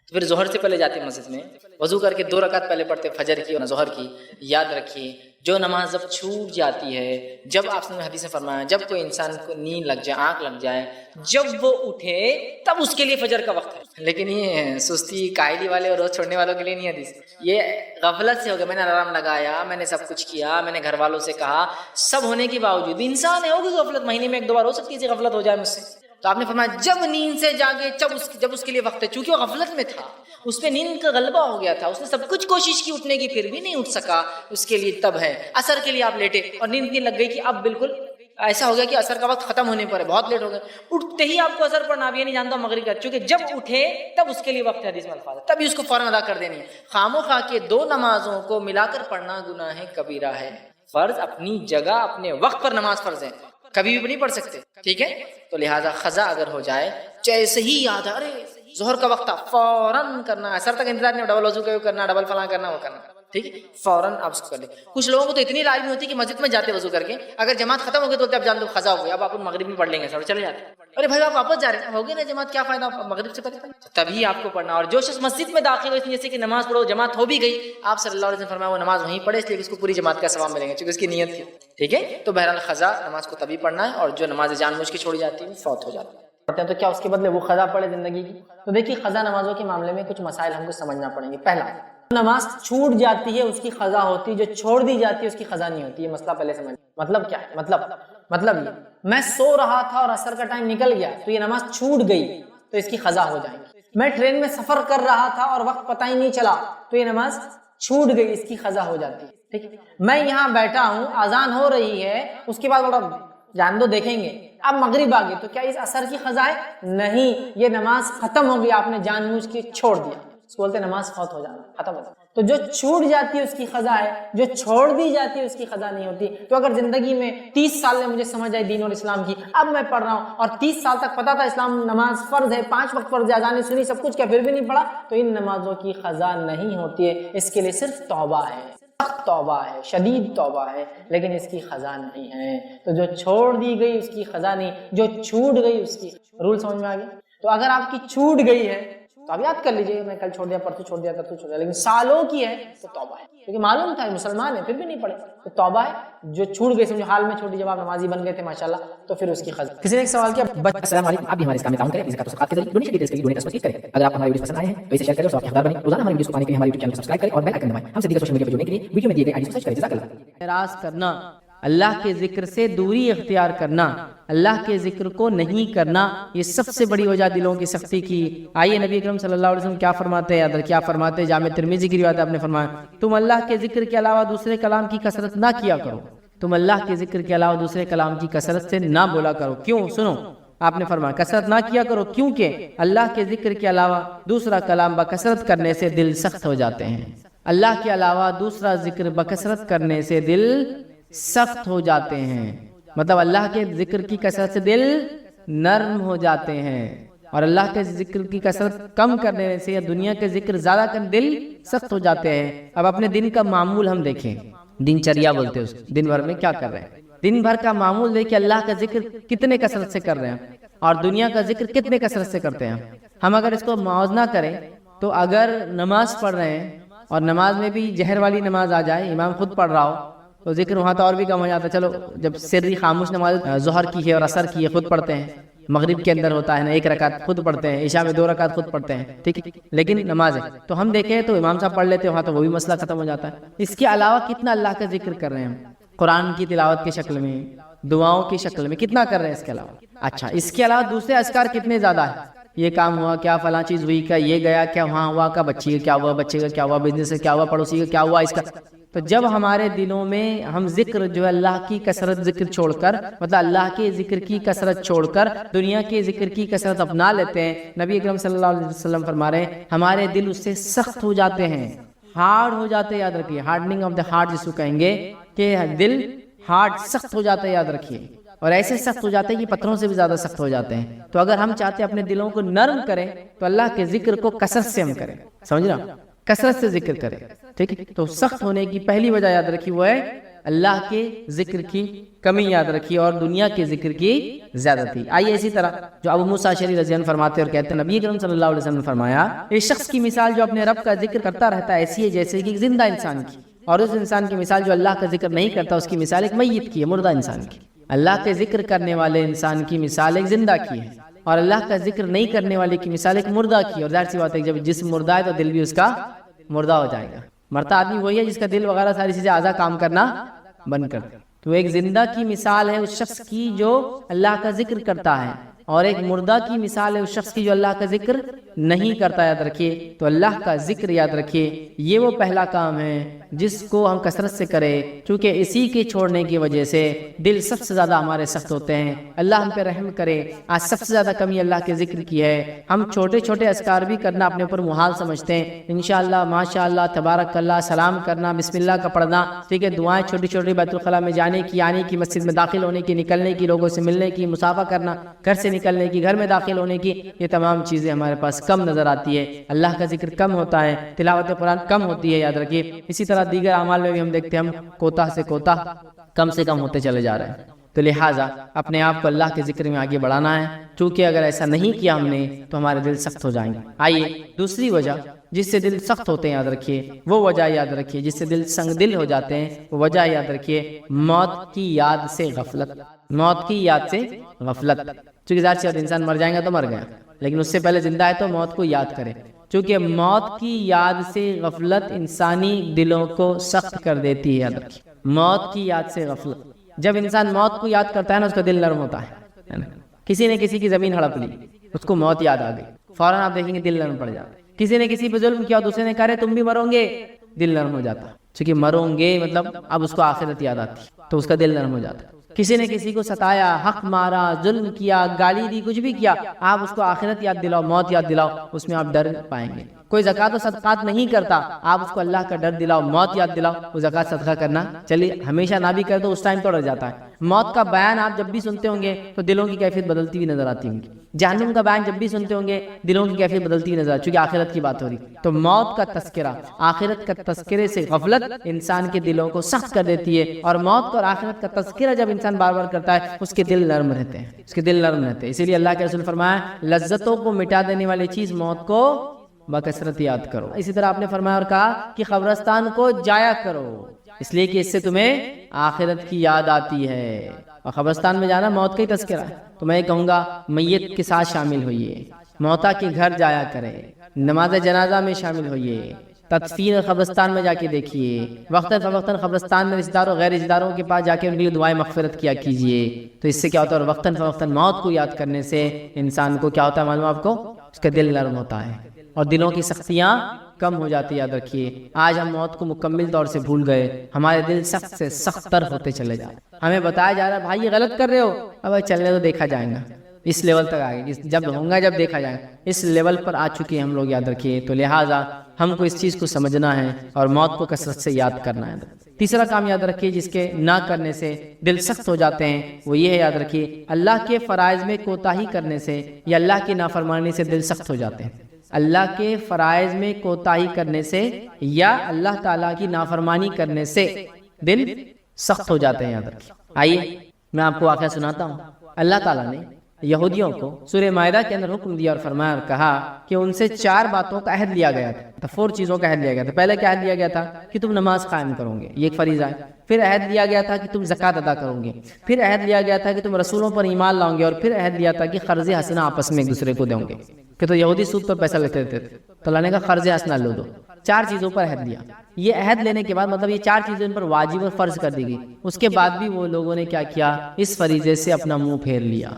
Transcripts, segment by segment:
تو پھر ظہر سے پہلے جاتے ہیں مسجد میں، وضو کر کے 2 رکعت پہلے پڑھتے فجر کی اور ظہر کی۔ یاد رکھیے جو نماز جب چھوٹ جاتی ہے، جب آپ نے حدیث میں فرمایا جب کوئی انسان کو نیند لگ جائے، آنکھ لگ جائے، جب وہ اٹھے تب اس کے لیے فجر کا وقت ہے۔ لیکن یہ سستی کاہلی والے اور روز چھوڑنے والوں کے لیے نہیں حدیث، یہ غفلت سے ہو گیا۔ میں نے الارم لگایا، میں نے سب کچھ کیا، میں نے گھر والوں سے کہا، سب ہونے کے باوجود بھی انسان ہے، ہوگی غفلت، مہینے میں 1-2 بار ہو سکتی ہے غفلت ہو جائے مجھ سے۔ تو آپ نے فرمایا جب نیند سے جاگے جب اس کے لیے وقت ہے، چونکہ وہ غفلت میں تھا، اس پہ نیند کا غلبہ ہو گیا تھا، اس نے سب کچھ کوشش کی اٹھنے کی، پھر بھی نہیں اٹھ سکا، اس کے لیے تب ہے۔ عصر کے لیے آپ لیٹے اور نیند اتنی لگ گئی کہ اب بالکل ایسا ہو گیا کہ عصر کا وقت ختم ہونے پر ہے، بہت لیٹ ہو گیا، اٹھتے ہی آپ کو عصر پڑھنا، اب یہ نہیں جانتا مغرب کا، چونکہ جب اٹھے تب اس کے لیے وقت ہے، حدیث میں الفاظ ہے، تبھی اس کو فوراً ادا کر دینی ہے۔ خام و خواہ کے 2 نمازوں کو ملا کر پڑھنا گناہ کبیرہ ہے۔ فرض اپنی جگہ اپنے وقت پر نماز فرض ہے، کبھی بھی نہیں پڑھ سکتے، ٹھیک ہے؟ تو لہٰذا قضا اگر ہو جائے، جیسے ہی یاد ہے ارے ظہر کا وقت تھا، فوراً کرنا ہے، عصر تک انتظار نہیں، ڈبل وضو کرنا، ڈبل فلاں کرنا، وہ کرنا، ٹھیک ہے؟ فوراً آپ اس کو کر لیں۔ کچھ لوگوں کو تو اتنی لازمی ہوتی ہے کہ مسجد میں جاتے وضو کر کے، اگر جماعت ختم ہو گئی تو اب جان دو قضا ہو گئی، اب آپ مغرب میں پڑھ لیں گے، سر چلے جاتے ہیں۔ ارے بھائی آپ واپس جا رہے ہیں، ہو گئی نا جماعت، کیا فائدہ مغرب سے پہلے؟ تبھی آپ کو پڑھنا۔ اور جو شخص مسجد میں داخل ہو اس جیسے کہ نماز پڑھو، جماعت ہو بھی گئی، آپ صلی اللہ علیہ وسلم فرمایا وہ نماز وہیں پڑھے، اس لیے اس کو پوری جماعت کا ثواب ملے گا چونکہ اس کی نیت تھی، ٹھیک ہے؟ تو بہرحال قضا نماز کو تبھی پڑھنا ہے، اور جو نماز جان بوجھ کے چھوڑی جاتی ہے فوت ہو جاتی ہے تو کیا اس کے بدلے وہ قضا پڑھے زندگی کی؟ تو دیکھیے قضا نمازوں کے معاملے میں کچھ مسائل ہم کو سمجھنا پڑیں گے۔ پہلا، نماز چھوٹ جاتی ہے اس کی قضا ہوتی ہے، جو چھوڑ دی جاتی ہے اس کی قضا نہیں ہوتی۔ یہ مسئلہ پہلے سمجھ۔ مطلب کیا ہے؟ مطلب یہ میں سو رہا تھا اور عصر کا ٹائم نکل گیا تو یہ نماز چھوٹ گئی تو اس کی قضا ہو جائے گی۔ میں ٹرین میں سفر کر رہا تھا اور وقت پتہ ہی نہیں چلا تو یہ نماز چھوٹ گئی، اس کی قضا ہو جاتی ہے، ٹھیک ہے؟ میں یہاں بیٹھا ہوں، اذان ہو رہی ہے، اس کے بعد بڑا جان دو دیکھیں گے اب مغرب آ گئی تو کیا اس عصر کی قضا ہے؟ نہیں، یہ نماز ختم ہو گئی، آپ نے جان بوجھ کے چھوڑ دیا، اس کو بولتے ہیں نماز فوت ہو جانا، ختم ہو جانا۔ تو جو چھوٹ جاتی ہے اس کی قضا ہے، جو چھوڑ دی جاتی ہے اس کی قضا نہیں ہوتی۔ تو اگر زندگی میں 30 سال میں مجھے سمجھ آئی دین اور اسلام کی، اب میں پڑھ رہا ہوں اور 30 سال تک پتا تھا اسلام نماز فرض ہے، 5 وقت فرض ہے، اذانیں سنی، سب کچھ کیا، پھر بھی نہیں پڑھا، تو ان نمازوں کی قضا نہیں ہوتی ہے، اس کے لیے صرف توبہ ہے، سخت توبہ ہے، شدید توبہ ہے، لیکن اس کی قضا نہیں ہے۔ تو جو چھوڑ دی گئی اس کی قضا نہیں، جو چھوٹ گئی اس کی۔ رول سمجھ میں آ گیا؟ تو اگر آپ کی چھوٹ گئی ہے تو آپ یاد کر لیجئے میں کل چھوڑ دیا، پرسوں چھوڑ دیا، ترسوں چھوڑ دیا، لیکن سالوں کی ہے تو توبہ ہے، کیونکہ معلوم تھا مسلمان ہے پھر بھی نہیں پڑھے، تو توبہ ہے۔ جو چھوٹ گئی سمجھو حال میں چھوٹی، جب آپ نمازی بن گئے تھے ماشاءاللہ تو پھر اس کی قضا۔ کسی نے ایک سوال کیا، السلام علیکم، آپ بھی ہمارے اس کام میں تعاون کریں، زکات و صدقات کے ذریعے ڈونیشن ڈیٹیلز کے لیے ڈونیٹ پر کلک کریں۔ اگر آپ ہمارے ویڈیوز پسند آئے ہیں تو اسے شیئر کریں اور سب کے حقدار بنیں۔ روزانہ ہماری ویڈیوز کو پانے کے لیے ہمارے یوٹیوب چینل کو سبسکرائب کریں اور بیل آئیکن دبائیں۔ ہم سے دیگر سوشل میڈیا پر جڑنے کے لیے ویڈیو میں دیے گئے آئی ڈی کو سرچ کریں۔ جزاک اللہ۔ اعراض کرنا، اللہ کے ذکر سے دوری اختیار کرنا، اللہ کے ذکر کو نہیں کرنا، یہ سب سے بڑی وجہ دلوں کی سختی کی۔ آئیے نبی اکرم صلی اللہ علیہ وسلم کیا فرماتے ہیں، کیا فرماتے ہیں، جامع ترمذی کی روایت آپ نے فرمایا، تم اللہ کے ذکر کے علاوہ دوسرے کلام کی کثرت نہ کیا کرو، تم اللہ کے ذکر کے علاوہ دوسرے کلام کی کثرت سے نہ بولا کرو۔ کیوں؟ سنو، آپ نے فرمایا کثرت نہ کیا کرو، کیونکہ اللہ کے ذکر کے علاوہ دوسرا کلام بکثرت کرنے سے دل سخت ہو جاتے ہیں۔ اللہ کے علاوہ دوسرا ذکر بکثرت کرنے سے دل سخت ہو جاتے ہیں، مطلب اللہ کے ذکر کی کثرت سے دل نرم ہو جاتے ہیں، اور اللہ کے ذکر کی کثرت کم کرنے سے یا دنیا کے ذکر زیادہ کرنے دل سخت ہو جاتے ہیں۔ اب اپنے دن کا معمول ہم دیکھیں، دن چریا بولتے ہیں اس کو، دن بھر میں کیا کر رہے ہیں، دن بھر کا معمول دیکھیں، اللہ کا ذکر کتنے کثرت سے کر رہے ہیں اور دنیا کا ذکر کتنے کثرت سے کرتے ہیں۔ ہم اگر اس کو موازنہ کریں تو اگر نماز پڑھ رہے ہیں اور نماز میں بھی جہر والی نماز آ جائے، امام خود پڑھ رہا ہو تو ذکر وہاں تو اور بھی کم ہو جاتا ہے۔ چلو جب سری خاموش نماز ظہر کی ہے اور عصر کی ہے خود پڑھتے ہیں، مغرب کے اندر ہوتا ہے نا 1 رکعت خود پڑھتے ہیں، عشاء میں 2 رکعت خود پڑھتے ہیں، ٹھیک ہے، لیکن نماز ہے تو ہم دیکھیں تو امام صاحب پڑھ لیتے ہیں وہاں تو وہ بھی مسئلہ ختم ہو جاتا ہے۔ اس کے علاوہ کتنا اللہ کا ذکر کر رہے ہیں، قرآن کی تلاوت کی شکل میں، دعاؤں کی شکل میں کتنا کر رہے ہیں اس کے علاوہ۔ اچھا، اس کے علاوہ دوسرے اذکار کتنے زیادہ ہیں، یہ کام ہوا کیا، فلاں چیز ہوئی کیا، یہ گیا کیا، وہاں ہوا کیا، بچی کا کیا ہوا، بچے کا کیا ہوا، بزنس کا کیا ہوا، پڑوسی کا کیا ہوا، اس کا۔ تو جب ہمارے دلوں میں ہم ذکر جو ہے اللہ کی کثرت ذکر چھوڑ کر، مطلب اللہ کے ذکر کی کثرت چھوڑ کر دنیا کے ذکر کی کثرت اپنا لیتے ہیں، نبی اکرم صلی اللہ علیہ وسلم فرما رہے ہیں ہمارے دل اس سے سخت ہو جاتے ہیں، ہارڈ ہو جاتے ہیں۔ یاد رکھیے، ہارڈننگ آف دا ہارٹ جس کو کہیں گے کہ دل ہارڈ سخت ہو جاتا ہے، یاد رکھیے، اور ایسے سخت ہو جاتے ہیں کہ پتھروں سے بھی زیادہ سخت ہو جاتے ہیں۔ تو اگر ہم چاہتے ہیں اپنے دلوں کو نرم کریں تو اللہ کے ذکر کو کثرت سے ہم کریں، سمجھ رہا، کثرت سے ذکر کریں، ٹھیک ہے۔ تو سخت ہونے کی پہلی وجہ یاد رکھی وہ ہے اللہ کے ذکر کی کمی یاد رکھی اور دنیا کے ذکر کی زیادتی۔ آئیے اسی طرح جو ابو موسیٰ اشعری رضی اللہ عنہ فرماتے اور کہتے ہیں نبی کریم صلی اللہ علیہ وسلم نے فرمایا ایک شخص کی مثال جو اپنے رب کا ذکر کرتا رہتا ہے ایسی ہے جیسے کہ ایک زندہ انسان کی، اور اس انسان کی مثال جو اللہ کا ذکر نہیں کرتا اس کی مثال ایک میت کی ہے، مردہ انسان کی۔ اللہ کے ذکر کرنے والے انسان کی مثال ایک زندہ کی ہے، اور اللہ کا ذکر نہیں کرنے والے کی مثال ایک مردہ کی ہے۔ اور ظاہر سی بات ہے جب جسم مردہ ہے تو دل بھی اس کا مردہ ہو جائے گا۔ مرتا آدمی وہی ہے جس کا دل وغیرہ ساری چیزیں اعضاء کام کرنا بند کر دیں۔ تو ایک زندہ کی مثال ہے اس شخص کی جو اللہ کا ذکر کرتا ہے، اور ایک مردہ کی مثال ہے اس شخص کی جو اللہ کا ذکر نہیں کرتا۔ یاد رکھیے تو اللہ کا ذکر یاد رکھیے یہ وہ پہلا کام ہے جس کو ہم کثرت سے کریں، کیونکہ اسی کے چھوڑنے کی وجہ سے دل سب سے زیادہ ہمارے سخت ہوتے ہیں۔ اللہ ہم پہ رحم کرے، آج سب سے زیادہ کمی اللہ کے ذکر کی ہے۔ ہم چھوٹے چھوٹے اذکار بھی کرنا اپنے اوپر محال سمجھتے ہیں، انشاءاللہ ماشاءاللہ تبارک اللہ، سلام کرنا، بسم اللہ کا پڑھنا، ٹھیک ہے، دعائیں چھوٹی چھوٹی بیت الخلاء میں جانے کی، آنے کی، مسجد میں داخل ہونے کی، نکلنے کی، لوگوں سے ملنے کی، مصافحہ کرنا، گھر سے نکلنے کی، گھر میں داخل ہونے کی، یہ تمام چیزیں ہمارے پاس کم نظر آتی ہے۔ اللہ کا ذکر کم ہوتا ہے، تلاوت قرآن کم ہوتی ہے، یاد رکھیے۔ اسی طرح دیگر اعمال میں بھی ہم دیکھتے ہیں ہم کوتاہ سے کوتاہ کم سے کم ہوتے چلے جا رہے ہیں۔ تو لہٰذا اپنے آپ کو اللہ کے ذکر میں آگے بڑھانا ہے، چونکہ اگر ایسا نہیں کیا ہم نے تو ہمارے دل سخت ہو جائیں گے۔ آئیے دوسری وجہ جس سے دل سخت ہوتے ہیں یاد رکھیے، وہ وجہ یاد رکھیے جس سے دل سنگ دل ہو جاتے ہیں، وہ وجہ یاد رکھیے موت کی یاد سے غفلت۔ موت کی یاد سے غفلت، چونکہ ظاہر سی بات انسان مر جائے گا تو مر گیا، لیکن اس سے پہلے زندہ ہے تو موت کو یاد کرے، چونکہ موت کی یاد سے غفلت انسانی دلوں کو سخت کر دیتی ہے۔ یاد رکھیے موت کی یاد سے غفلت، جب انسان موت کو یاد کرتا ہے نا اس کا دل نرم ہوتا ہے نا؟ کسی نے کسی کی زمین ہڑپ لی، اس کو موت یاد آ گئی، فوراً آپ دیکھیں گے دل نرم پڑ جاتا ہے۔ کسی نے کسی پہ ظلم کیا، دوسرے نے کہا تم بھی مرو گے، دل نرم ہو جاتا، چونکہ مروں گے مطلب اب اس کو آخرت یاد آتی تو اس کا دل نرم ہو جاتا۔ کسی نے کسی کو ستایا، حق مارا، ظلم کیا، گالی دی، کچھ بھی کیا، آپ اس کو آخرت یاد دلاؤ، موت یاد دلاؤ، اس میں آپ ڈر پائیں گے۔ کوئی زکوٰۃ و صدقات نہیں کرتا، آپ اس کو اللہ کا ڈر دلاؤ، موت یاد دلاؤ، وہ زکوٰۃ صدقہ کرنا چلیے ہمیشہ نہ بھی کر دو، اس ٹائم تو ڈر جاتا ہے۔ موت کا بیان آپ جب بھی سنتے ہوں گے تو دلوں کی کیفیت بدلتی ہوئی نظر آتی ہوں گی۔ جہنم کا بیان جب بھی سنتے ہوں گے دلوں کی کیفیت بدلتی ہوئی نظر آتی، چونکہ آخرت کی بات ہو رہی۔ تو موت کا تذکرہ، آخرت کا تذکرے سے غفلت انسان کے دلوں کو سخت کر دیتی ہے، اور موت اور آخرت کا تذکرہ جب انسان بار بار کرتا ہے اس کے دل نرم رہتے ہیں، اس کے دل نرم رہتے ہیں۔ اسی لیے اللہ کے رسول فرمایا لذتوں کو مٹا دینے والی چیز موت کو بکثرت یاد کرو۔ اسی طرح آپ نے فرمایا اور کہا کہ قبرستان کو جایا کرو، اس لیے کہ اس سے تمہیں آخرت کی یاد آتی ہے، اور قبرستان میں جانا موت کا ہی تذکرہ ہے۔ تو میں کہوں گا میت کے ساتھ شامل ہوئیے، موتا کے گھر جایا کرے، نماز جنازہ میں شامل ہوئیے، تدفین قبرستان میں جا کے دیکھیے، وقتاً فوقتاً قبرستان میں رشتہ داروں غیر رشتہ داروں کے پاس جا کے ان کے لیے دعائیں مغفرت کیا کیجیے۔ تو اس سے کیا ہوتا ہے، اور وقتاً فوقتاً موت کو یاد کرنے سے انسان کو کیا ہوتا ہے معلوم آپ کو، اس کا دل نرم ہوتا ہے اور دلوں کی سختیاں کم ہو جاتی ہے۔ یاد رکھیے آج ہم موت کو مکمل طور سے بھول گئے، ہمارے دل سخت سے سخت تر ہوتے چلے جا رہے ہیں۔ ہمیں بتایا جا رہا ہے بھائی یہ غلط کر رہے ہو، اب چلنے تو دیکھا جائے گا، اس لیول تک آگے جب ہوں گا، جب دیکھا جائے گا، اس لیول پر آ چکے ہیں ہم لوگ۔ یاد رکھیے تو لہٰذا ہم کو اس چیز کو سمجھنا ہے اور موت کو کثرت سے یاد کرنا ہے۔ تیسرا کام یاد رکھیے جس کے نہ کرنے سے دل سخت ہو جاتے ہیں، وہ یہ ہے یاد رکھیے اللہ کے فرائض میں کوتاہی کرنے سے یا اللہ کی نافرمانی سے دل سخت ہو جاتے ہیں۔ اللہ کے فرائض میں کوتاہی کرنے سے یا اللہ تعالیٰ کی نافرمانی کرنے سے دل سخت ہو جاتے ہیں۔ یاد رکھیے آئیے میں آپ کو واقعہ سناتا ہوں۔ اللہ تعالیٰ نے یہودیوں کو سورہ مائدہ کے اندر حکم دیا اور فرمایا اور کہا کہ ان سے 4 باتوں کا عہد لیا گیا تھا، 4 چیزوں کا عہد لیا گیا تھا۔ پہلے کیا عہد لیا گیا تھا کہ تم نماز قائم کرو گے، یہ ایک فریضہ ہے۔ پھر عہد لیا گیا تھا کہ تم زکوٰۃ ادا کرو گے۔ پھر عہد لیا گیا تھا کہ تم رسولوں پر ایمان لاؤ گے، اور پھر عہد لیا تھا کہ قرض حسنہ آپس میں ایک دوسرے کو دیں گے۔ کہ تو یہودی سود پر پیسہ لیتے تھے تو اللہ نے کہا قرض حسنہ لو دو۔ 4 چیزوں پر عہد لیا۔ یہ عہد لینے کے بعد مطلب یہ 4 چیزیں ان پر واجب اور فرض کر دی گئی، اس کے بعد بھی وہ لوگوں نے کیا کیا، اس فریضے سے اپنا منہ پھیر لیا،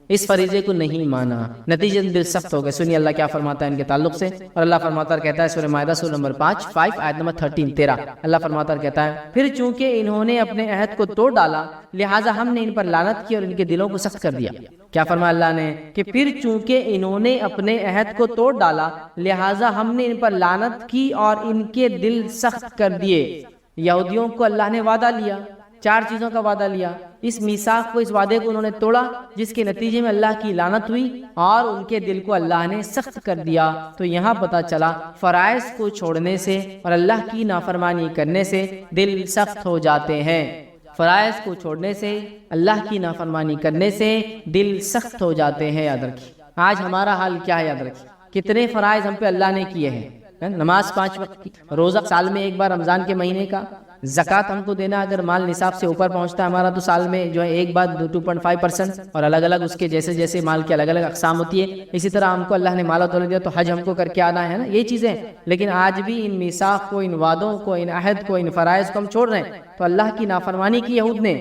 اس فریضے کو نہیں مانا، نتیجے دل سخت ہو گئے۔ سنیے اللہ کیا فرماتا ہے ان کے تعلق سے، اور اللہ فرماتا ہے کہتا ہے سورہ مائدہ سورہ نمبر 5 آیت نمبر 13 اللہ فرماتا ہے کہتا ہے پھر چونکہ انہوں نے اپنے عہد کو توڑ ڈالا لہٰذا ہم نے ان پر لعنت کی اور ان کے دلوں کو سخت کر دیا۔ کیا فرمایا اللہ نے کہ پھر چونکہ انہوں نے اپنے عہد کو توڑ ڈالا لہٰذا ہم نے ان پر لعنت کی اور ان کے دل سخت کر دیے۔ یہودیوں کو اللہ نے وعدہ لیا، 4 چیزوں کا وعدہ لیا، اس میثاق کو، اس وعدے کو انہوں نے توڑا، جس کے نتیجے میں اللہ کی لعنت ہوئی اور ان کے دل کو اللہ نے سخت کر دیا۔ تو یہاں پتہ چلا فرائض کو چھوڑنے سے اور اللہ کی نافرمانی کرنے سے دل سخت ہو جاتے ہیں۔ فرائض کو چھوڑنے سے، اللہ کی نافرمانی کرنے سے دل سخت ہو جاتے ہیں، یاد رکھیے۔ آج ہمارا حال کیا ہے، یاد رکھیے، کتنے فرائض ہم پہ اللہ نے کیے ہیں، نماز 5 وقت کی، روزہ سال میں ایک بار رمضان کے مہینے کا، زکوٰۃ ہم کو دینا، اگر مال نصاب سے اوپر پہنچتا ہے ہمارا تو سال میں جو ہے ایک بار 2.5%، اور الگ الگ اس کے جیسے جیسے مال کے الگ الگ اقسام ہوتی ہے، اسی طرح ہم کو اللہ نے مال و دولت دیا تو حج ہم کو کر کے آنا ہے نا، یہ چیزیں۔ لیکن آج بھی ان میثاق کو، ان وعدوں کو، ان عہد کو، ان فرائض کو ہم چھوڑ رہے ہیں۔ تو اللہ کی نافرمانی کی یہود نے،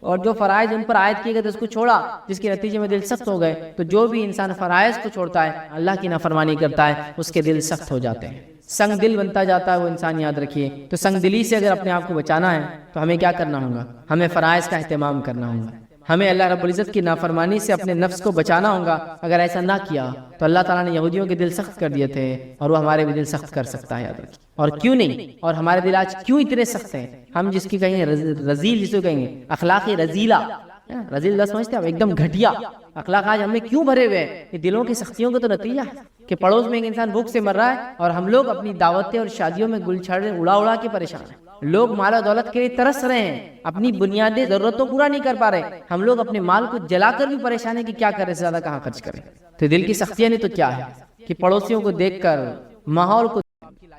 اور جو فرائض ان پر عائد کیے گئے تھے اس کو چھوڑا، جس کے نتیجے میں دل سخت ہو گئے۔ تو جو بھی انسان فرائض کو چھوڑتا ہے، اللہ کی نافرمانی کرتا ہے، اس کے دل سخت ہو جاتے ہیں، سنگ دل بنتا جاتا ہے وہ انسان، یاد رکھیے۔ تو سنگ دلی سے اگر اپنے آپ کو بچانا ہے تو ہمیں کیا کرنا ہوگا؟ ہمیں فرائض کا اہتمام کرنا ہوگا، ہمیں اللہ رب العزت کی نافرمانی سے اپنے نفس کو بچانا ہوگا۔ اگر ایسا نہ کیا تو اللہ تعالیٰ نے یہودیوں کے دل سخت کر دیے تھے، اور وہ ہمارے بھی دل سخت کر سکتا ہے، یاد رکھیے۔ اور کیوں نہیں، اور ہمارے دل آج کیوں اتنے سخت ہیں؟ ہم جس کی کہیں رذیل، جس کو کہیں گے اخلاقی رذیلہ، رذیل لفظ سمجھتے ہیں، ایک دم گھٹیا اخلاق آج ہم میں کیوں بھرے ہوئے ہیں؟ یہ دلوں کی سختیوں کا تو نتیجہ ہے کہ پڑوس میں ایک انسان بھوک سے مر رہا ہے، اور ہم لوگ اپنی دعوتیں اور شادیوں میں گل چھڑ اڑا اڑا کے پریشان ہیں۔ لوگ مال و دولت کے لیے ترس رہے ہیں، اپنی بنیادی ضرورتوں پورا نہیں کر پا رہے، ہم لوگ اپنے مال کو جلا کر بھی پریشان ہیں کہ کیا کریں، زیادہ کہاں خرچ کریں۔ تو دل کی سختیاں نہیں تو کیا ہے کہ پڑوسیوں کو دیکھ کر، ماحول کو،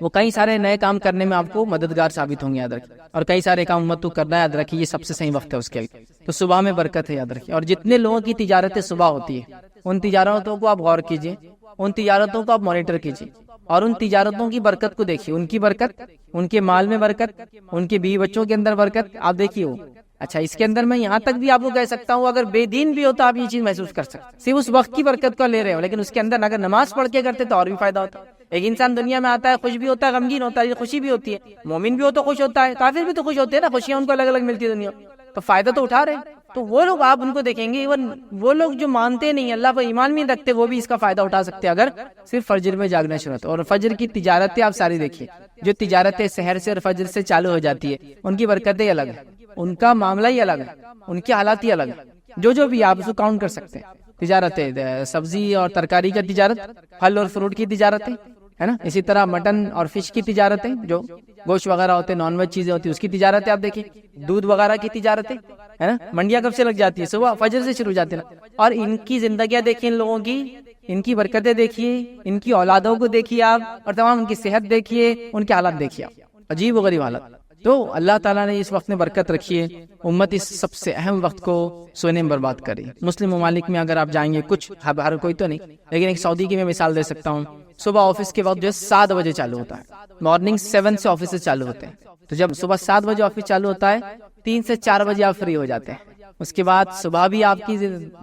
وہ کئی سارے نئے کام کرنے میں آپ کو مددگار ثابت ہوں گے، یاد رکھیے۔ اور کئی سارے کام امت کو کرنا ہے، یاد رکھیے، یہ سب سے صحیح وقت ہے اس کے لیے۔ تو صبح میں برکت ہے، یاد رکھیے۔ اور جتنے لوگوں کی تجارتیں صبح ہوتی ہے، ان تجارتوں کو آپ غور کیجئے، ان تجارتوں کو آپ مانیٹر کیجئے، اور ان تجارتوں کی برکت کو دیکھیے، ان کی برکت، ان کے مال میں برکت، ان کے بیوی بچوں کے اندر برکت، آپ دیکھیے وہ۔ اچھا، اس کے اندر میں یہاں تک بھی آپ کو کہہ سکتا ہوں، اگر بے دین بھی ہوتا آپ یہ چیز محسوس کر سکتے، صرف اس وقت کی برکت کو لے رہے ہو، لیکن اس کے اندر اگر نماز پڑھ کے کرتے تو اور بھی فائدہ ہوتا۔ ایک انسان دنیا میں آتا ہے، خوش بھی ہوتا ہے، غمگین ہوتا ہے، خوشی بھی ہوتی ہے، مومن بھی ہو تو خوش ہوتا ہے، کافر بھی تو خوش ہوتے ہیں نا، خوشیاں ان کو الگ الگ ملتی ہے دنیا، تو فائدہ تو اٹھا رہے ہیں۔ تو وہ لوگ آپ ان کو دیکھیں گے، ایون وہ لوگ جو مانتے نہیں، اللہ پر ایمان بھی نہیں رکھتے، وہ بھی اس کا فائدہ اٹھا سکتے ہیں اگر صرف فجر میں جاگنا شروع ہوتا ہے۔ اور فجر کی تجارتیں آپ ساری دیکھیے، جو تجارتیں سحر سے اور فجر سے چالو ہو جاتی ہے، ان کی برکتیں الگ ہیں، ان کا معاملہ ہی الگ ہے، ان کی حالات ہی الگ ہے، جو بھی آپ اس کو کاؤنٹ کر سکتے ہیں۔ تجارتیں، سبزی اور ترکاری کا تجارت، پھل اور فروٹ کی تجارتیں، ہے نا، اسی طرح مٹن اور فش کی تجارتیں، جو گوشت وغیرہ ہوتے ہیں، نان ویج چیزیں ہوتی ہیں، اس کی تجارتیں آپ دیکھیں، دودھ وغیرہ کی تجارتیں، ہے نا، منڈیاں کب سے لگ جاتی ہیں؟ صبح فجر سے شروع ہو جاتی ہیں نا۔ اور ان کی زندگیاں دیکھیں، ان لوگوں کی، ان کی برکتیں دیکھیے، ان کی اولادوں کو دیکھیے آپ، اور تمام ان کی صحت دیکھیے، ان کے حالات دیکھیے آپ، عجیب و غریب حالات۔ تو اللہ تعالیٰ نے اس وقت میں برکت رکھی ہے، امت اس سب سے اہم وقت کو سونے میں برباد کری۔ مسلم ممالک میں اگر آپ جائیں گے، کچھ، ہر کوئی تو نہیں، لیکن ایک سعودی کی میں مثال دے سکتا ہوں، صبح آفس کے وقت جو ہے 7 بجے چالو ہوتا ہے، مارننگ 7 سے آفس چالو ہوتے ہیں۔ تو جب صبح 7 بجے آفس چالو ہوتا ہے، 3 سے 4 بجے آپ فری ہو جاتے ہیں۔ اس کے بعد صبح بھی آپ کی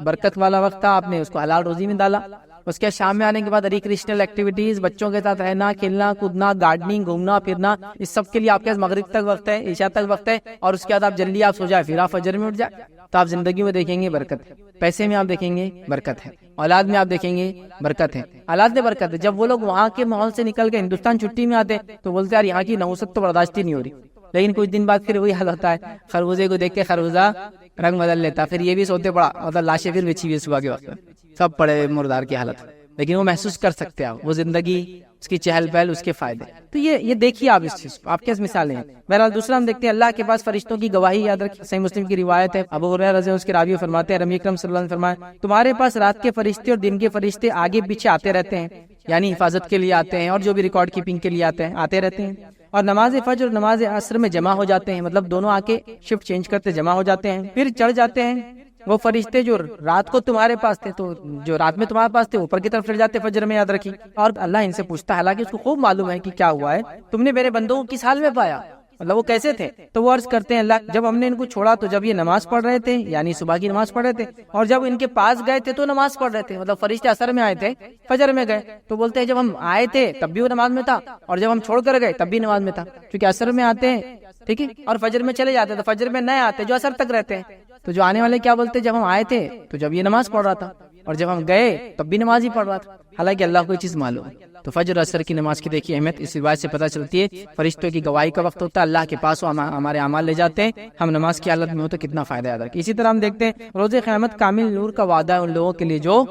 برکت والا وقت تھا، آپ نے اس کو حلال روزی میں ڈالا۔ اس کے شام میں آنے کے بعد ریکریشنل ایکٹیویٹیز، بچوں کے ساتھ رہنا، کھیلنا، کودنا، گارڈننگ، گھومنا پھرنا، اس سب کے لیے آپ کے پاس مغرب تک وقت ہے، عشاء تک وقت ہے، اور اس کے بعد آپ جلدی آپ سو جائے، پھر آپ فجر میں اٹھ جائے۔ تو آپ زندگی میں دیکھیں گے برکت ہے، پیسے میں آپ دیکھیں گے برکت ہے، اولاد میں آپ دیکھیں گے برکت ہے، اولاد میں برکت ہے۔ جب وہ لوگ وہاں کے ماحول سے نکل کے ہندوستان چھٹی میں آتے تو بولتے ہیں یار یہاں کی نحوست تو برداشت ہی نہیں ہو رہی، لیکن کچھ دن بعد پھر وہی حال ہوتا ہے، خربوزے کو دیکھ کے خربوزہ رنگ بدل لیتا، پھر یہ بھی سوتے پڑا، مطلب لاشیں پھر بچھی ہوئی صبح کے وقت، سب پڑے مردار کی حالت، لیکن وہ محسوس کر سکتے ہیں وہ زندگی، اس کی چہل پہل، اس کے فائدے۔ تو یہ دیکھیے آپ اس چیز کو، آپ کیسے مثالیں ہیں۔ بہرحال دوسرا ہم دیکھتے ہیں اللہ کے پاس فرشتوں کی گواہی، یاد رکھیں، صحیح مسلم کی روایت ہے، ابو ہریرہ رضی اللہ عنہ اس کے راوی فرماتے ہیں، نبی اکرم صلی اللہ علیہ وسلم فرمایا، تمہارے پاس رات کے فرشتے اور دن کے فرشتے آگے پیچھے آتے رہتے ہیں، یعنی حفاظت کے لیے آتے ہیں، اور جو بھی ریکارڈ کیپنگ کے لیے آتے رہتے ہیں، اور نماز فجر اور نماز عصر میں جمع ہو جاتے ہیں، مطلب دونوں آ کے شفٹ چینج کرتے جمع ہو جاتے ہیں، پھر چڑھ جاتے ہیں۔ وہ فرشتے جو رات کو تمہارے پاس تھے، تو جو رات میں تمہارے پاس تھے اوپر کی طرف چڑھ جاتے فجر میں، یاد رکھیں۔ اور اللہ ان سے پوچھتا ہے، حالانکہ اس کو خوب معلوم ہے کہ کیا ہوا ہے، تم نے میرے بندوں کو کس حال میں پایا، مطلب وہ کیسے تھے؟ تو وہ عرض کرتے ہیں، اللہ جب ہم نے ان کو چھوڑا تو جب یہ نماز پڑھ رہے تھے، یعنی صبح کی نماز پڑھ رہے تھے، اور جب ان کے پاس گئے تھے تو نماز پڑھ رہے تھے، مطلب فرشتے عصر میں آئے تھے، فجر میں گئے، تو بولتے ہیں جب ہم آئے تھے تب بھی وہ نماز میں تھا، اور جب ہم چھوڑ کر گئے تب بھی نماز میں تھا، کیونکہ عصر میں آتے ہیں، ٹھیک ہے، اور فجر میں چلے جاتے، تو فجر میں نئے آتے جو عصر تک رہتے ہیں۔ تو جو آنے والے کیا بولتے، جب ہم آئے تھے تو جب یہ نماز پڑھ رہا تھا، اور جب ہم گئے تب بھی نماز ہی پڑھ رہا تھا، حالانکہ اللہ کو یہ چیز معلوم ہے۔ تو فجر عصر کی نماز کی دیکھیے اہمیت اس روایت سے پتہ چلتی ہے، فرشتوں کی گواہی کا وقت ہوتا ہے، اللہ کے پاس وہ ہمارے اعمال لے جاتے ہیں، ہم نماز کی حالت میں ہو تو کتنا فائدہ یاد رکھیں۔ اسی طرح ہم دیکھتے ہیں روز قیامت کامل نور کا وعدہ ہے ان لوگوں کے لیے جو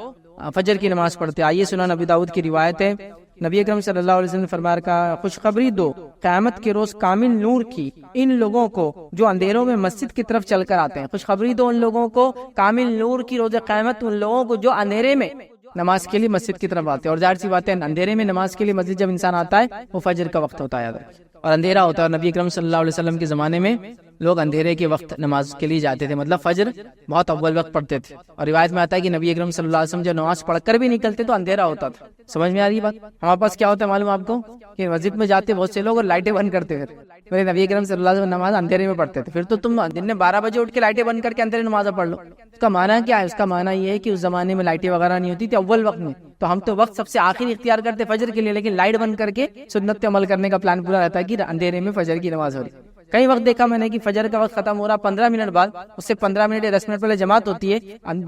فجر کی نماز پڑھتے ہیں۔ آئیے سنن ابی داؤد کی روایت ہے نبی اکرم صلی اللہ علیہ وسلم نے فرمایا کا خوشخبری دو قیامت کے روز کامل نور کی ان لوگوں کو جو اندھیروں میں مسجد کی طرف چل کر آتے ہیں. خوشخبری دو ان لوگوں کو کامل نور کی روز قیامت ان لوگوں کو جو اندھیرے میں نماز کے لیے مسجد کی طرف آتے ہیں. اور ظاہر سی بات ہے اندھیرے میں نماز کے لیے مسجد جب انسان آتا ہے وہ فجر کا وقت ہوتا ہے اور اندھیرا ہوتا ہے. اور نبی اکرم صلی اللہ علیہ وسلم کے زمانے میں لوگ اندھیرے کے وقت نماز کے لیے جاتے تھے, مطلب فجر بہت اول وقت پڑھتے تھے. اور روایت میں آتا ہے کہ نبی اکرم صلی اللہ علیہ وسلم جب نماز پڑھ کر بھی نکلتے تو اندھیرا ہوتا تھا. سمجھ میں آ رہی بات؟ ہمارے پاس کیا ہوتا ہے معلوم آپ کو کہ مسجد میں جاتے بہت سے لوگ اور لائٹیں بند کرتے تھے. میرے نبی اکرم صلی اللہ علیہ وسلم نماز اندھیرے میں پڑھتے تھے. پھر تو تم دن میں 12 بجے اٹھ کے لائٹیں بند کر کے اندھیرے نماز پڑھ لو. اس کا معنی کیا ہے؟ اس کا معنی یہ ہے کہ اس زمانے میں لائٹیں وغیرہ نہیں ہوتی تھی اول وقت میں, تو ہم تو وقت سب سے آخری اختیار کرتے فجر کے لیے, لیکن لائٹ بند کر کے سنت پہ عمل کرنے کا پلان پورا رہتا ہے کہ اندھیرے میں فجر کی نماز ہو رہی. کئی وقت دیکھا میں نے کہ فجر کا وقت ختم ہو رہا 15 منٹ بعد, اس سے 15 منٹ یا 10 منٹ پہلے جماعت ہوتی ہے,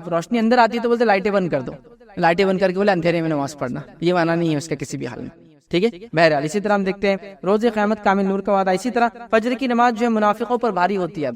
روشنی اندر آتی ہے تو بولتے لائٹیں بند کر دو. لائٹیں بند کر کے بولے اندھیرے میں نماز پڑھنا, یہ معنی نہیں ہے اس کا کسی بھی حال میں. ٹھیک ہے بہرحال اسی طرح ہم دیکھتے ہیں روز قیامت کامل نور کا وعدہ. اسی طرح فجر کی نماز جو ہے منافقوں پر بھاری ہوتی ہے.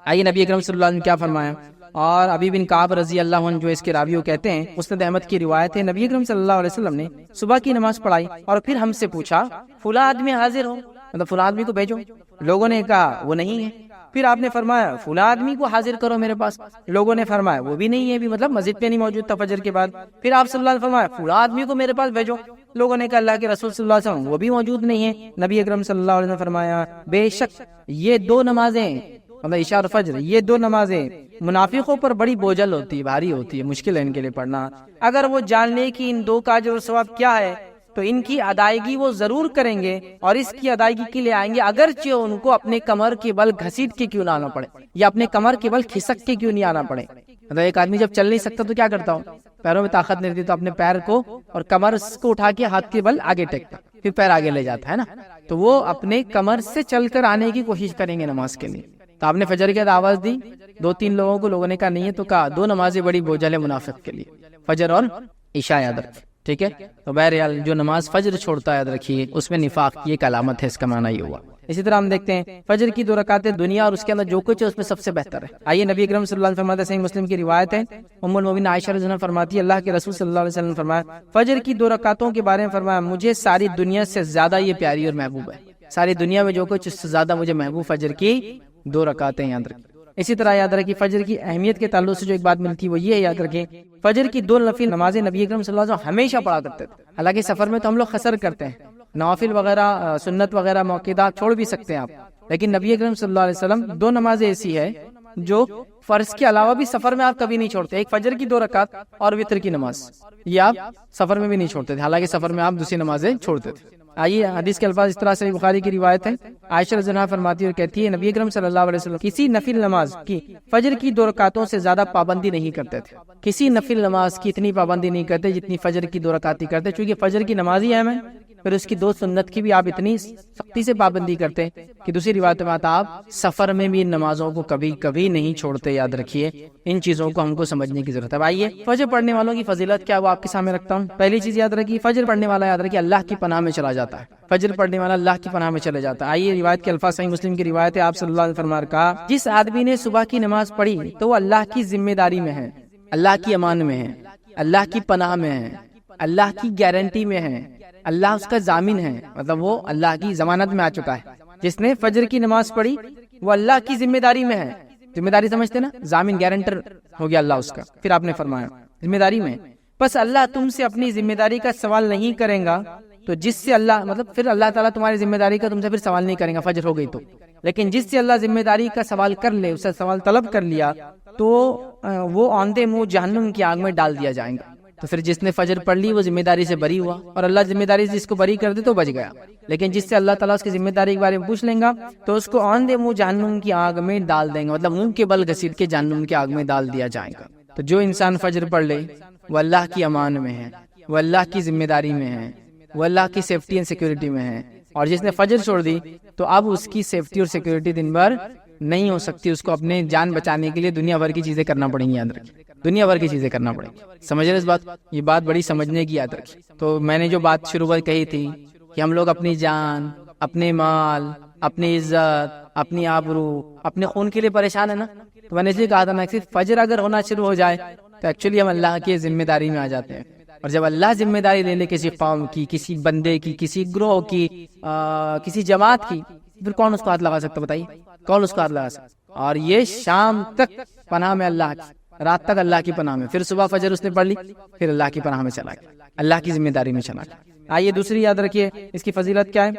آئیے نبی اکرم صلی اللہ علیہ وسلم نے کیا فرمایا. اور ابی بن کعب رضی اللہ عنہ جو اس کے راوی کہتے ہیں, مسند احمد کی روایت ہے, نبی اکرم صلی اللہ علیہ وسلم نے صبح کی نماز پڑھائی اور پھر ہم سے پوچھا فلاں آدمی حاضر ہو, مطلب فلاں آدمی کو بھیجو. لوگوں نے کہا وہ نہیں ہے. پھر آپ نے فرمایا فلاں آدمی کو حاضر کرو میرے پاس. لوگوں نے فرمایا وہ بھی نہیں ہے, بھی مطلب مسجد پہ نہیں موجود تھا فجر کے بعد. پھر آپ صلی اللہ علیہ وسلم نے فرمایا فلاں آدمی کو میرے پاس بھیجو. لوگوں نے کہا اللہ کے رسول صلی اللہ علیہ وسلم وہ بھی موجود نہیں ہے. نبی اکرم صلی اللہ علیہ وسلم نے فرمایا بے شک یہ دو نمازیں, مطلب عشاء اور فجر, یہ دو نمازیں منافقوں پر بڑی بوجھل ہوتی ہے, بھاری ہوتی ہے, مشکل ہے ان کے لیے پڑھنا. اگر وہ جان لے کہ ان دو کا اجر و ثواب کیا ہے تو ان کی ادائیگی وہ ضرور کریں گے اور اس کی ادائیگی کے لیے آئیں گے, اگرچہ ان کو اپنے کمر کے بل گھسیٹ کے کیوں نہ آنا پڑے یا اپنے کمر کے بل کھسک کے کیوں نہیں آنا پڑے. مطلب ایک آدمی جب چل نہیں سکتا تو کیا کرتا ہوں, پیروں میں طاقت نہیں رہتی تو اپنے پیر کو اور کمر کو اٹھا کے ہاتھ کے بل آگے ٹیکتا, پھر پیر آگے لے جاتا ہے نا. تو وہ اپنے کمر سے چل کر آنے کی کوشش کریں گے نماز کے لیے. تو آپ نے فجر کے آواز دی 2-3 لوگوں کو, لوگوں نے کہا نہیں ہے, تو کہا دو نمازیں بڑی بوجھل ہے منافق کے لیے, فجر اور عشاء, یاد رکھیں. ٹھیک ہے, تو بہرحال جو نماز فجر چھوڑتا ہے یاد رکھیے اس میں نفاق کی ایک علامت ہے, اس کا معنی یہ ہوا. اسی طرح ہم دیکھتے ہیں فجر کی 2 رکعتیں دنیا اور اس کے اندر جو کچھ ہے اس میں سب سے بہتر ہے. آئیے نبی اکرم صلی اللہ علیہ وسلم فرماتے ہیں, صحیح مسلم کی روایت ہے, ام المؤمنین عائشہ رضی اللہ عنہا فرماتی ہے اللہ کے رسول صلی اللہ علیہ وسلم نے فرمایا فجر کی 2 رکعتوں کے بارے میں فرمایا مجھے ساری دنیا سے زیادہ یہ پیاری اور محبوب ہے. ساری دنیا میں جو کچھ اس سے زیادہ مجھے محبوب فجر کی 2 رکعتیں, یاد رکھیں. اسی طرح یاد رکھیں فجر کی اہمیت کے تعلق سے جو ایک بات ملتی ہے وہ یہ ہے, یاد رکھیں فجر کی 2 نفل نمازیں نبی اکرم صلی اللہ علیہ وسلم ہمیشہ پڑھا کرتے تھے. حالانکہ سفر میں تو ہم لوگ قصر کرتے ہیں, نوافل وغیرہ سنت وغیرہ موقعات چھوڑ بھی سکتے ہیں آپ, لیکن نبی اکرم صلی اللہ علیہ وسلم 2 نمازیں ایسی ہے جو فرض کے علاوہ بھی سفر میں آپ کبھی نہیں چھوڑتے. ایک فجر کی 2 رکعت اور وتر کی نماز, یہ آپ سفر میں بھی نہیں چھوڑتے تھے, حالانکہ سفر میں آپ دوسری نمازیں چھوڑتے تھے. آئیے حدیث کے الفاظ اس طرح سے بخاری کی روایت ہے, عائشہ رضی اللہ عنہا فرماتی اور کہتی ہے نبی اکرم صلی اللہ علیہ وسلم کسی نفل نماز کی فجر کی 2 رکعتوں سے زیادہ پابندی نہیں کرتے تھے. کسی نفل نماز کی اتنی پابندی نہیں کرتے جتنی فجر کی 2 رکعت کرتے, چونکہ فجر کی نماز ہی اہم ہے, پھر اس کی 2 سنت کی بھی آپ اتنی سختی سے پابندی کرتے کہ دوسری روایت میں آتا آپ سفر میں بھی ان نمازوں کو کبھی کبھی نہیں چھوڑتے. یاد رکھیے ان چیزوں کو ہم کو سمجھنے کی ضرورت ہے. آئیے فجر پڑھنے والوں کی فضیلت کیا وہ آپ کے سامنے رکھتا ہوں. پہلی چیز یاد رکھیے فجر پڑھنے والا یاد رکھیے اللہ کی پناہ میں چلا جاتا ہے. فجر پڑھنے والا اللہ کی پناہ میں چلے جاتا ہے. آئیے روایت کے الفاظ, صحیح مسلم کی روایت ہے, آپ صلی اللہ علیہ وسلم فرمایا کہا جس آدمی نے صبح کی نماز پڑھی تو وہ اللہ کی ذمہ داری میں ہے, اللہ کی امان میں ہے, اللہ کی پناہ میں ہے, اللہ کی گارنٹی میں ہے, اللہ اس کا ضامن ہے, مطلب وہ اللہ کی ضمانت میں آ چکا ہے. جس نے فجر کی نماز پڑھی وہ اللہ کی ذمہ داری میں ہے. ذمہ داری سمجھتے نا, ضامن گارنٹر ہو گیا اللہ اس کا. پھر آپ نے فرمایا ذمہ داری میں, بس اللہ تم سے اپنی ذمہ داری کا سوال نہیں کریں گا, تو جس سے اللہ مطلب پھر اللہ تعالیٰ تمہاری ذمہ داری کا تم سے پھر سوال نہیں کریں گا فجر ہو گئی تو, لیکن جس سے اللہ ذمہ داری کا سوال کر لے, اسے سوال طلب کر لیا تو وہ آندھے منہ جہنم کی آگ میں ڈال دیا جائے گا. تو پھر جس نے فجر پڑھ لی وہ ذمہ داری سے بری ہوا, اور اللہ ذمہ داری سے جس کو بری کر دے تو بچ گیا. لیکن جس سے اللہ تعالیٰ اس کی ذمہ داری کے بارے میں پوچھ لیں گا تو اس کو آندھے منہ جہنم کی آگ میں ڈال دیں گے, مطلب منہ کے بل گھسیٹ کے جہنم کی آگ میں ڈال دیا جائے گا. تو جو انسان فجر پڑھ لے وہ اللہ کی امان میں ہے, وہ اللہ کی ذمہ داری میں ہے, وہ اللہ کی سیفٹی اینڈ سیکورٹی میں ہے. اور جس نے فجر چھوڑ دی تو اب اس کی سیفٹی اور سیکورٹی دن بھر نہیں ہو سکتی. اس کو اپنے جان بچانے کے لیے دنیا بھر کی چیزیں کرنا پڑیں گی. یاد رکھیں دنیا بھر کی چیزیں کرنا پڑیں گی. سمجھ رہے اس بات, یہ بات بڑی سمجھنے کی. یاد رکھیں. تو میں نے جو بات شروع میں کہی تھی کہ ہم لوگ اپنی جان, اپنے مال, اپنی عزت, اپنی آبرو, اپنے خون کے لیے پریشان ہے نا, تو میں نے اس لیے کہا تھا نا صرف فجر اگر ہونا شروع ہو جائے تو ایکچولی ہم اللہ کی ذمہ داری میں آ جاتے ہیں. اور جب اللہ ذمہ داری لے لے کسی قوم کی، کسی بندے کی، کسی گروہ کی، کسی جماعت کی، پھر کون اس کو ہاتھ لگا سکتا؟ بتائیے کون اس کو ہاتھ لگا سکتا؟ اور یہ شام تک پناہ میں اللہ کی، رات تک اللہ کی پناہ میں، پھر صبح فجر اس نے پڑھ لی، پھر اللہ کی پناہ میں چلا گیا، اللہ کی ذمہ داری میں چلا گیا۔ آئیے دوسری یاد رکھیے اس کی فضیلت کیا ہے۔